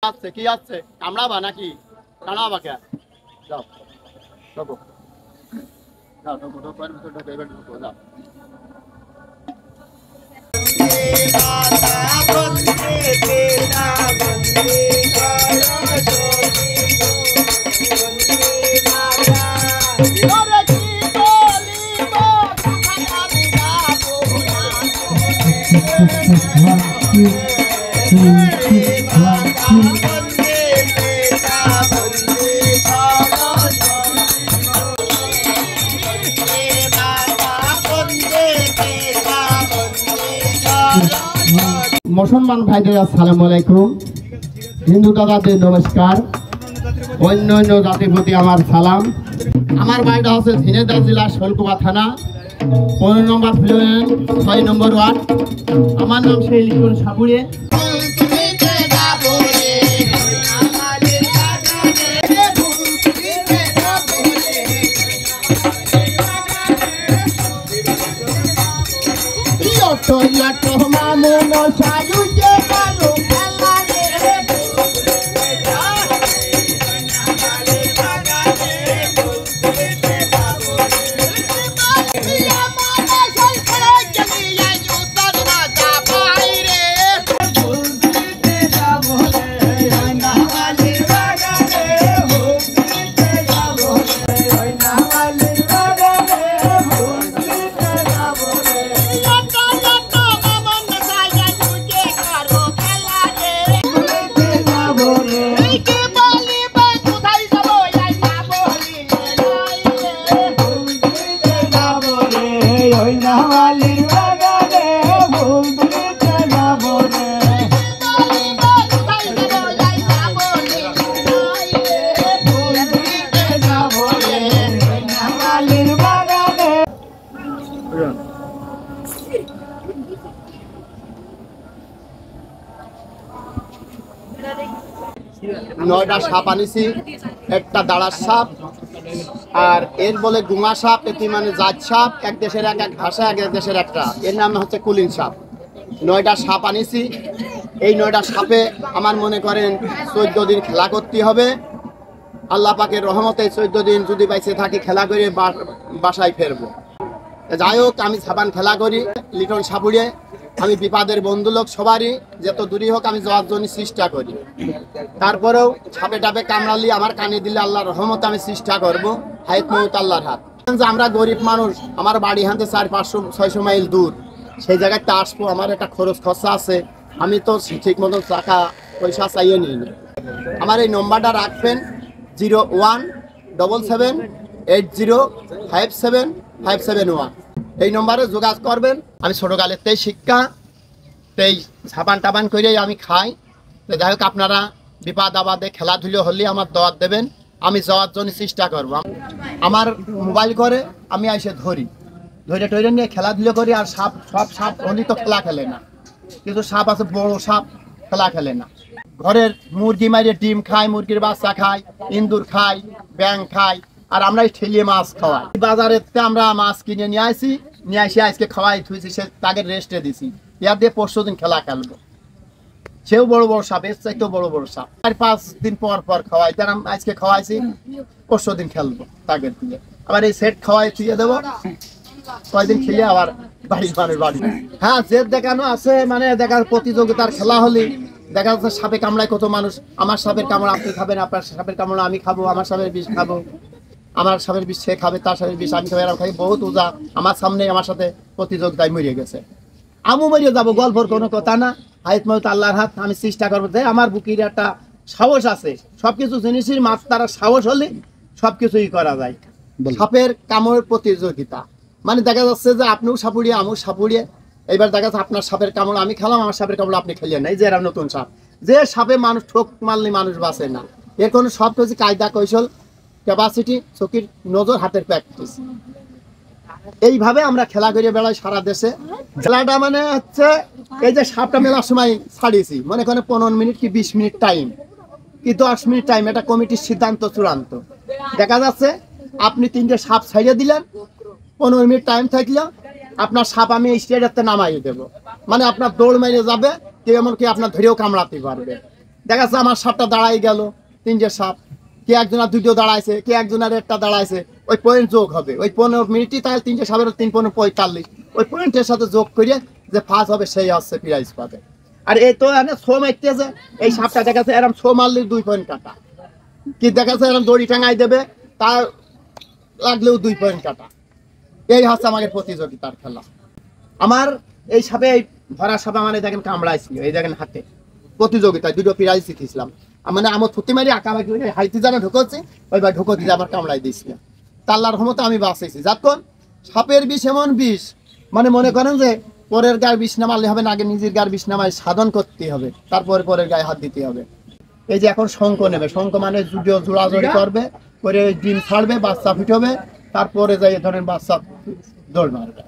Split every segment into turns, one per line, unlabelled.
আছে কি আছে কামড়াবা নাকি কামড়াবা কে যাও ঢোকো যাও ঢোকো ঢোকো ঢোকো এবার ঢোকো যাও মুসলমান ভাইদের আসসালামু আলাইকুম, হিন্দু দাদাদের নমস্কার, অন্য অন্য জাতির প্রতি আমার সালাম। আমার বাড়িটা হচ্ছে ঝিনাইদহ জেলা শোলকুপা থানা 15 নম্বর ফ্লোর 6 নম্বর ওয়ার্ড। আমার নাম সেই লিটন সাপুড়ে। নয়টা সাপ আনিছি, একটা দাঁড়ার সাপ আর এর বলে গুঙা সাপ, এটি মানে জাত সাপ, এক দেশের এক এক ভাষা, এক এক দেশের একটা, এর নাম হচ্ছে কুলিন সাপ। 9টা সাপ আনিছি। এই 9টা সাপে আমার মনে করেন 14 দিন খেলা করতে হবে। আল্লাহ পাকের রহমতে 14 দিন যদি বাইসে থাকি খেলা করে বাসায় ফেরবো। যাই হোক, আমি সাবান খেলা করি লিটন সাপুড়ে। আমি বিপাদের বন্ধু লোক সবারই যত দূরই হোক আমি যাওয়ার জন্য চেষ্টা করি। তারপরেও ছাপে টাপে কামড়ালি আমার কানে দিলে আল্লাহর রহমতে আমি চেষ্টা করবো। হায়াত মউত আল্লাহর হাত। আমরা গরিব মানুষ, আমার বাড়ি হাতে 400-500-600 মাইল দূর, সেই জায়গাতে আসবো, আমার একটা খরচ খরচা আছে। আমি তো ঠিক মতো টাকা পয়সা চাইয়ে নিই না। আমার এই নম্বরটা রাখবেন 017780575751। এই নম্বরে যোগাযোগ করবেন। আমি ছোটকালের তেই শিক্ষা তেই সাবান টাবান করে আমি খাই। তো যাই হোক, আপনারা বিপদ আবাদে খেলাধুলো হলে আমার দাওয়াত দেবেন, আমি যাওয়ার জন্য চেষ্টা করব। আমার মোবাইল করে আমি এসে ধরে টরে নিয়ে খেলাধুলো করি। আর সব সাপ হলি তো খেলা খেলে না, কিন্তু সাপ আছে বড় সাপ খেলা খেলে না। ঘরের মুরগি মারিয়ে ডিম খায়, মুরগির বাচ্চা খায়, ইন্দুর খায়, ব্যাং খায়, আর আমরা ঠেলিয়ে মাছ খাওয়াই। বাজারে আমরা মাছ কিনে নিয়ে আসি আজকে খাওয়াই থুইছি, সে তাকে রেস্টে দিছি। ইয়ার দিয়ে 5 দিন খেলা খেলবো। সেও বড় বড় সাপ, এর চাইতেও বড় বড় সাপ। 4-5 দিন পর খাওয়াই। তার আজকে খাওয়াইছি, 5 দিন খেলবো তাকে দিয়ে। আবার এই সেট খাওয়াই থুয়ে দেবো, কয়দিন খেলে আবার বাড়ি। হ্যাঁ, যে দেখানো আছে, মানে দেখার প্রতিযোগিতার খেলা হলে দেখা যাচ্ছে সাপে কামড়ায় কত মানুষ। আমার সাপের কামড় আপনি খাবেন, আপনার সাপের কামড় আমি খাবো, আমার সাপের বিষ খাবো, আমার সাপের বিষ সে খাবে, তার সাপের বিষ আমি খাবো, এরকম খাই। বহুত উজা আমার সামনে আমার সাথে প্রতিযোগিতায় মরিয়ে গেছে। আমু মরিয়ে যাবো, গল্পর কোনো কথা না। হায়াত মউত আল্লাহর হাত। আমি চেষ্টা করবো যে আমার বুকের একটা সাহস আছে, সবকিছু জিনিসের মাত্রার সাহস হলে সবকিছুই করা যায়। সাপের কামড়ের প্রতিযোগিতা মানে দেখা যাচ্ছে যে আপনিও সাপুড়িয়ে আমিও সাপুড়িয়ে। এইবার দেখা যাচ্ছে আপনার সাপের কামড় আমি খেলাম, আমার সাপের কামড় আপনি খেলিয়ে নাই। যে এরা নতুন সাপ, যে সাপে মানুষ ঠোক মারলে মানুষ বাঁচে না। এর কোনো সব কিছু কায়দা কৌশল, ক্যাপাসিটি, চোখের নজর, হাতের প্র্যাকটিস, এইভাবে আমরা খেলা করে বেড়াই সারা দেশে। খেলাটা মানে হচ্ছে এই যে সাপটা মেলার সময় ছাড়িয়েছি, মনে করেন 15 মিনিট কি 20 মিনিট টাইম কি 10 মিনিট টাইম, এটা কমিটির সিদ্ধান্ত চূড়ান্ত। দেখা যাচ্ছে আপনি 3টে সাপ ছাড়িয়ে দিলেন, 15 মিনিট টাইম থাকলে আপনার সাপ আমি স্টেডিয়াতে নামাই দেবো। মানে আপনার দৌড় মেরে যাবে, কেউ এমনকি আপনার ধরেও কামড়াতে পারবে। দেখা যাচ্ছে আমার সাপটা দাঁড়াই গেল, 3টে সাপ, কে একজন আর 2টো দাঁড়াইছে, কে একজন আর 1টা দাঁড়াইছে, ওই পয়েন্ট যোগ হবে, ওই 15 মিনিটই তাহলে 3টে সাপের 3 15 45, ওই পয়েন্টের সাথে যোগ করে যে ফার্স্ট হবে সেই হচ্ছে প্রাইজ পাবে। আর এই তো এখানে ছো মারতেছে, এই সাপটা দেখা যাচ্ছে এরকম ছো মারলে 2 পয়েন্ট কাটা, কি দেখা যাচ্ছে এরকম দড়ি টাঙাই দেবে, তার লাগলেও 2 পয়েন্ট কাটা। এই হচ্ছে আমাদের প্রতিযোগিতার খেলা। আমার এই সাপে, এই ভরা সাপে আমার দেখেন কামড়াইছিল, এই দেখেন হাতে প্রতিযোগিতায় 2টো প্রাইজ জিতেছিলাম। মানে আমার থুতি মারি আঁকাবাকি হাইতে জানা ঢুকছে, ওইবার ঢুকো দিলে আমার কামড়াই দিয়েছিল। তাল্লার রহমতে আমি বাঁচাইছি। যাতক্ষণ সাপের বিষ এমন বিষ, মানে মনে করেন যে পরের গায়ে বিষ নামালে হবে না, আগে নিজের গায়ে বিষ নামায় সাধন করতে হবে, তারপরে পরের গায়ে হাত দিতে হবে। এই যে এখন শঙ্খ নেবে, শঙ্খ মানে জোড়াজোড়ি করবে, করে ডিম ছাড়বে, বাচ্চা ফুটবে, তারপরে যাই ধরেন বাচ্চা দৌড় মারবে।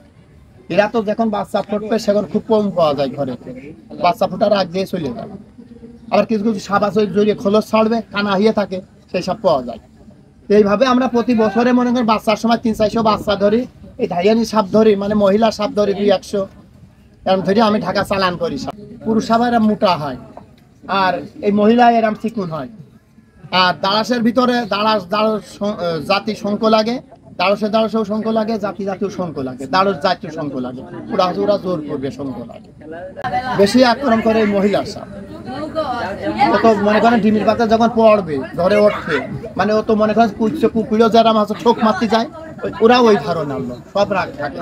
এরা তো যখন বাচ্চা ফুটবে সেখন খুব কম পাওয়া যায় ঘরে, বাচ্চা ফুটার আগ দিয়ে চলে যাবে। আবার কিছু কিছু সাপ আছে জড়িয়ে খোলস ছাড়বে, কানা হইয়ে থাকে, সেই সাপ পাওয়া যায়। এইভাবে আমরা প্রতি বছরে মনে করেন বাচ্চার সময় 300-400 বাচ্চা ধরি, এই ধাইয়ানি সাপ ধরি, মানে মহিলা সাপ ধরি 200-100 এরম ধরি আমি ঢাকা চালান করি। সাপ পুরুষ সাপ এরম মোটা হয়, আর এই মহিলা এরম চিকুন হয়। আর দাঁড়াসের ভিতরে দাঁড়াস জাতি শঙ্খ লাগে, দাঁড়সেও শঙ্খ লাগে, জাতিও শঙ্খ লাগে, জাতীয় শঙ্খ লাগে, ওরা জোর করবে শঙ্খ লাগে। বেশি আক্রমণ করে এই মহিলার সাপ। ও তো মনে করেন ডিমির পাতা যখন পড়বে ধরে উঠবে, মানে ও তো মনে করেন কুকুরও যারা মাছ ঠোক মারতে যায়, ওরা ওই ধারণা সব রাগ থাকে।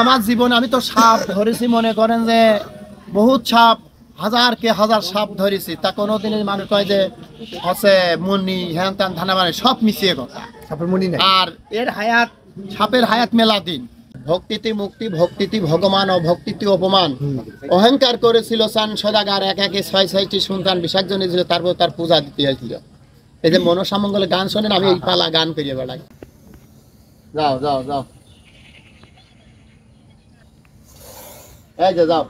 আমার জীবনে আমি তো সাপ ধরেছি, মনে করেন যে বহুত সাপ, হাজার সাপ ধরেছি, তা কোনোদিনই মানুষ কয় যে হচ্ছে মুনি হ্যান ত্যান ধানা, মানে সব মিশিয়ে কথা, সাপের মুনি না। আর এর হায়াত, সাপের হায়াত মেলা দিন। ভক্তিতে মুক্তি, ভক্তিতে ভগবান, অভক্তিতে অপমান। অহংকার করেছিল চান সদাগার, একে 6-6টি সন্তান বিসর্জন ছিল, তারপর তার পূজা দিতে হয়েছিল। এই যে মনসামঙ্গলে গান শোনেন, আমি এই পালা গান করিয়ে বেড়াই। যাও যাও যাও, এই যে যাও,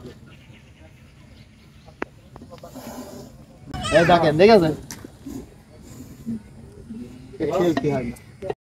এই দেখেন, দেখেছেন কি হয় না।